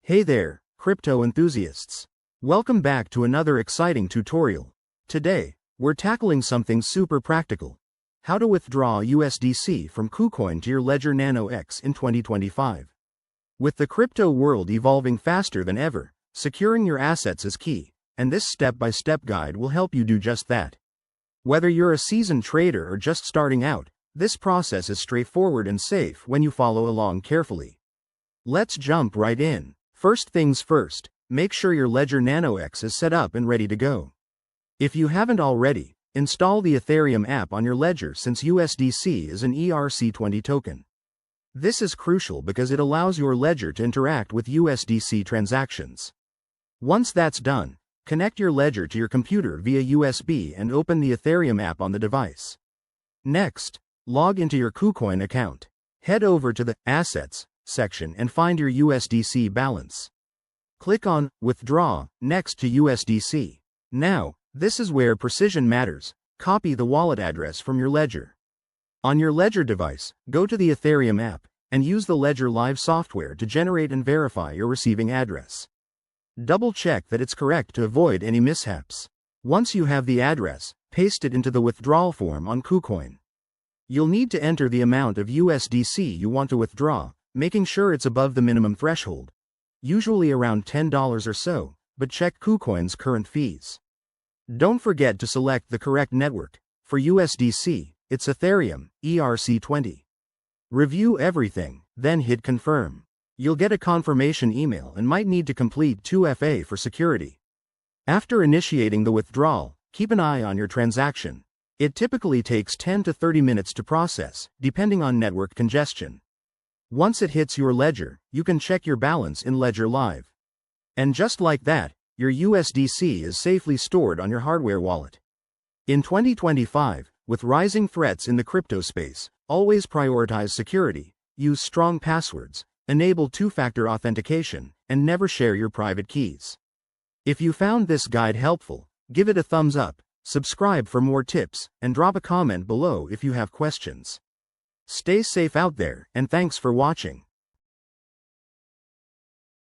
Hey there, crypto enthusiasts. Welcome back to another exciting tutorial. Today, we're tackling something super practical. How to withdraw USDC from Kucoin to your Ledger Nano X in 2025. With the crypto world evolving faster than ever, securing your assets is key, and this step-by-step guide will help you do just that. Whether you're a seasoned trader or just starting out, this process is straightforward and safe when you follow along carefully. Let's jump right in. First things first, make sure your Ledger Nano X is set up and ready to go. If you haven't already, install the Ethereum app on your Ledger since USDC is an ERC20 token. This is crucial because it allows your Ledger to interact with USDC transactions. Once that's done, connect your Ledger to your computer via USB and open the Ethereum app on the device. Next, log into your Kucoin account. Head over to the Assets section and find your USDC balance. Click on Withdraw next to USDC. Now, this is where precision matters. Copy the wallet address from your Ledger. On your Ledger device, go to the Ethereum app and use the Ledger Live software to generate and verify your receiving address. Double-check that it's correct to avoid any mishaps. Once you have the address, paste it into the withdrawal form on Kucoin. You'll need to enter the amount of USDC you want to withdraw, making sure it's above the minimum threshold, usually around $10 or so, but check Kucoin's current fees. Don't forget to select the correct network. For USDC, it's Ethereum, ERC20. Review everything, then hit confirm. You'll get a confirmation email and might need to complete 2FA for security. After initiating the withdrawal, keep an eye on your transaction. It typically takes 10 to 30 minutes to process, depending on network congestion. Once it hits your Ledger, you can check your balance in Ledger Live. And just like that, your USDC is safely stored on your hardware wallet. In 2025, with rising threats in the crypto space, always prioritize security, use strong passwords, enable two-factor authentication, and never share your private keys. If you found this guide helpful, give it a thumbs up, subscribe for more tips, and drop a comment below if you have questions. Stay safe out there, and thanks for watching.